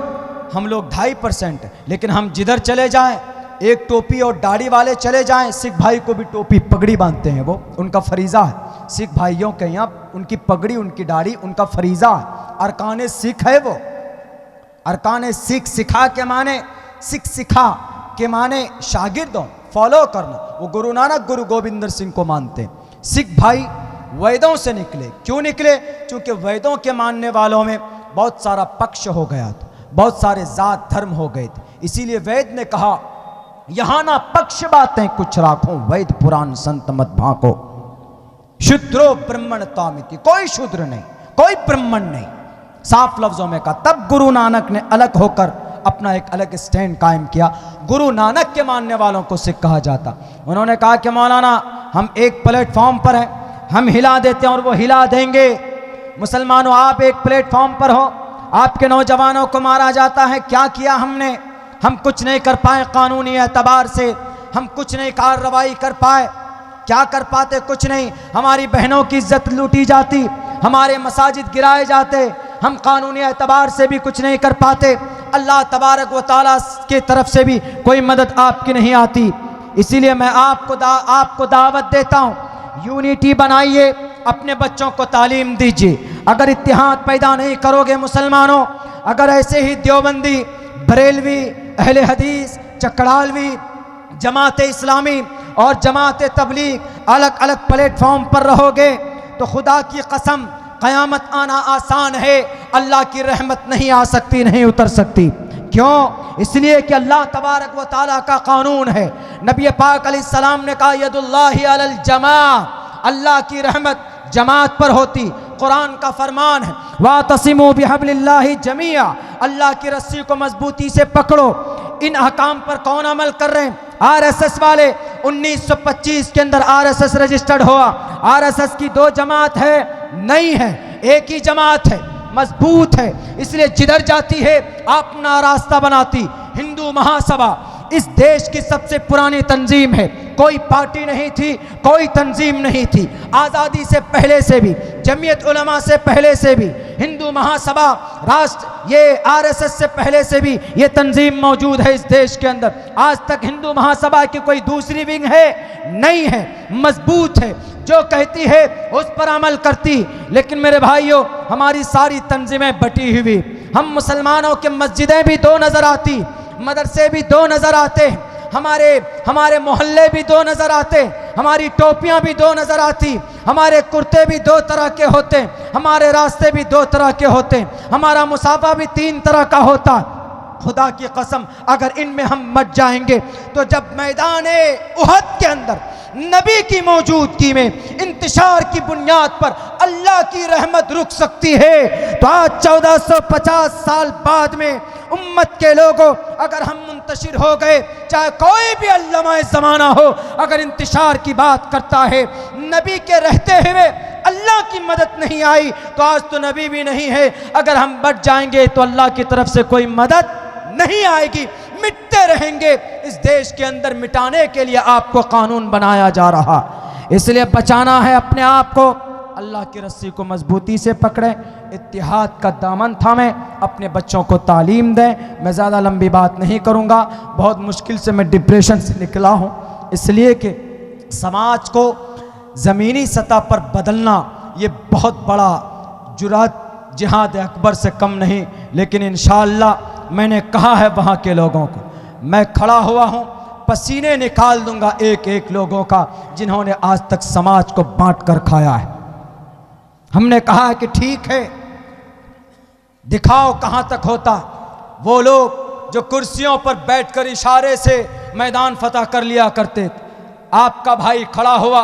हम लोग 2.5%, लेकिन हम जिधर चले जाएं, एक टोपी और दाढ़ी वाले चले जाएं, सिख भाई को भी टोपी पगड़ी बांधते हैं, वो उनका फरीज़ा है। सिख भाइयों के यहाँ उनकी पगड़ी, उनकी दाढ़ी उनका फरीज़ा है, अरकान सिख है वो। अरकान सिख, सिखा के माने सिख, सिखा के माने शागिर्दों, फॉलो करना। वो गुरु नानक, गुरु गोविंद सिंह को मानते हैं। सिख भाई वेदों से निकले। क्यों निकले? क्योंकि वेदों के मानने वालों में बहुत सारा पक्ष हो गया था, बहुत सारे जात धर्म हो गए थे। इसीलिए वेद ने कहा, यहां ना पक्ष बातें कुछ राखो, वैद पुराण संत मत भाको, शूद्रो ब्राह्मण तामिति। कोई शूद्र नहीं, कोई ब्राह्मण नहीं, साफ लफ्जों में कहा। तब गुरु नानक ने अलग होकर अपना एक अलग स्टैंड कायम किया। गुरु नानक के मानने वालों को सिख कहा जाता। उन्होंने कहा कि मौलाना, हम एक प्लेटफॉर्म पर हैं, हम हिला देते हैं और वो हिला देंगे। मुसलमानों, आप एक प्लेटफॉर्म पर हो, आपके नौजवानों को मारा जाता है। क्या किया हमने? हम कुछ नहीं कर पाए कानूनी एतबार से, हम कुछ नहीं कार्रवाई कर पाए। क्या कर पाते? कुछ नहीं। हमारी बहनों की इज्जत लूटी जाती, हमारे मसाजिद गिराए जाते, हम कानूनी एतबार से भी कुछ नहीं कर पाते। अल्लाह तबारक व तआला के तरफ से भी कोई मदद आपकी नहीं आती। इसीलिए मैं आपको दावत देता हूँ, यूनिटी बनाइए, अपने बच्चों को तालीम दीजिए। अगर इत्तेहाद पैदा नहीं करोगे मुसलमानों, अगर ऐसे ही देवबंदी, बरेलवी, अहले हदीस, चकड़ालवी, जमात इस्लामी और जमात तबलीग अलग अलग प्लेटफॉर्म पर रहोगे तो खुदा की कसम क़यामत आना आसान है, अल्लाह की रहमत नहीं आ सकती, नहीं उतर सकती। क्यों? इसलिए कि अल्लाह तबारक व तआला का कानून है। नबी पाक अलैहिस्सलाम ने कहा, यदुल्लाहि अलल जमा, अल्लाह की रहमत जमात पर होती। कुरान का फरमान है, वातसिमू बिहब्लिल्लाहि जमीआ, अल्लाह की रस्सी को मजबूती से पकड़ो। इन अहकाम पर कौन अमल कर रहे हैं? आरएसएस वाले। 1925 के अंदर आरएसएस रजिस्टर्ड हुआ। आरएसएस की 2 जमात है? नहीं है, एक ही जमात है, मजबूत है। इसलिए जिधर जाती है अपना रास्ता बनाती। हिंदू महासभा इस देश की सबसे पुरानी तंजीम है, कोई पार्टी नहीं थी, कोई तंजीम नहीं थी। आज़ादी से पहले से भी, जमीयत उलमा से पहले से भी, हिंदू महासभा, राष्ट्र, ये आरएसएस से पहले से भी ये तंजीम मौजूद है इस देश के अंदर। आज तक हिंदू महासभा की कोई दूसरी विंग है? नहीं है, मजबूत है, जो कहती है उस पर अमल करती। लेकिन मेरे भाइयों, हमारी सारी तंजीमें बटी हुई, हम मुसलमानों के मस्जिदें भी दो नज़र आती, मदरसे भी दो नज़र आते, हमारे मोहल्ले भी दो नज़र आते, हमारी टोपियां भी दो नज़र आती, हमारे कुर्ते भी दो तरह के होते, हमारे रास्ते भी दो तरह के होते, हमारा मुसाफा भी 3 तरह का होता। खुदा की कसम, अगर इनमें हम मच जाएंगे तो जब मैदान उहद के अंदर नबी की मौजूदगी में इंतशार की बुनियाद पर अल्लाह की रहमत रुक सकती है, तो आज 1450 साल बाद में उम्मत के लोगों, अगर हम मुंतशिर हो गए, चाहे कोई भी अल्लामा ज़माना हो, अगर इंतशार की बात करता है, नबी के रहते हुए अल्लाह की मदद नहीं आई, तो आज तो नबी भी नहीं है। अगर हम बढ़ जाएंगे तो अल्लाह की तरफ से कोई मदद नहीं आएगी, मिटते रहेंगे। इस देश के अंदर मिटाने के लिए आपको कानून बनाया जा रहा, इसलिए बचाना है अपने आप को। अल्लाह की रस्सी को मजबूती से पकड़ें, इत्तिहाद का दामन थामें, अपने बच्चों को तालीम दें। मैं ज़्यादा लंबी बात नहीं करूँगा, बहुत मुश्किल से मैं डिप्रेशन से निकला हूँ, इसलिए कि समाज को ज़मीनी सतह पर बदलना ये बहुत बड़ा जुरात जिहाद अकबर से कम नहीं। लेकिन इंशाअल्लाह मैंने कहा है वहाँ के लोगों को, मैं खड़ा हुआ हूँ, पसीने निकाल दूंगा एक एक लोगों का जिन्होंने आज तक समाज को बांट कर खाया है। हमने कहा है कि ठीक है, दिखाओ कहाँ तक होता। वो लोग जो कुर्सियों पर बैठकर इशारे से मैदान फतह कर लिया करते, आपका भाई खड़ा हुआ,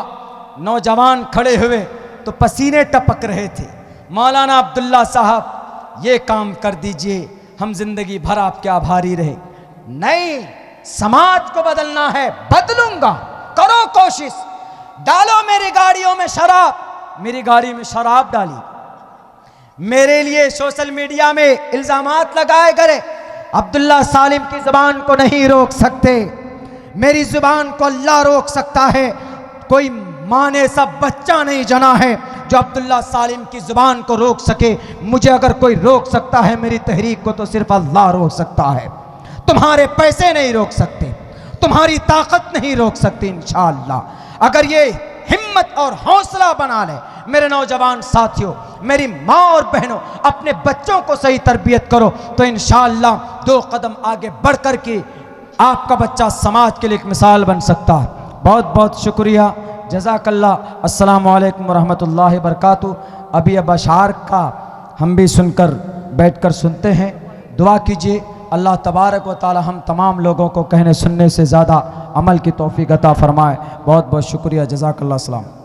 नौजवान खड़े हुए तो पसीने टपक रहे थे, मौलाना अब्दुल्ला साहब ये काम कर दीजिए, हम जिंदगी भर आपके आभारी रहे। नहीं, समाज को बदलना है, बदलूंगा, करो कोशिश, डालो मेरी गाड़ियों में शराब, मेरी गाड़ी में शराब डाली, मेरे लिए सोशल मीडिया में इल्जामात लगाए गए, अब्दुल्ला सालिम की जुबान को नहीं रोक सकते, मेरी जुबान को अल्लाह रोक सकता है। कोई माँ ने सब बच्चा नहीं जना है जो अब्दुल्ला सालिम की जुबान को रोक सके। मुझे अगर कोई रोक सकता है मेरी तहरीक को, तो सिर्फ अल्लाह रोक सकता है। तुम्हारे पैसे नहीं रोक सकते, तुम्हारी ताकत नहीं रोक सकती। इंशाअल्लाह अगर ये हिम्मत और हौसला बना ले, मेरे नौजवान साथियों, मेरी माँ और बहनों, अपने बच्चों को सही तरबियत करो, तो इंशाअल्लाह 2 कदम आगे बढ़ कर के आपका बच्चा समाज के लिए एक मिसाल बन सकता है। बहुत बहुत शुक्रिया, जज़ाकल्लाह। अस्सलामु अलैकुम वरहमतुल्लाहि वबरकातुहू। अभी अब अशार का हम भी सुनकर बैठकर सुनते हैं। दुआ कीजिए अल्लाह तबारक व तआला हम तमाम लोगों को कहने सुनने से ज़्यादा अमल की तौफीक अता फरमाए। बहुत बहुत शुक्रिया, जज़ाकल्लाह। अस्सलाम।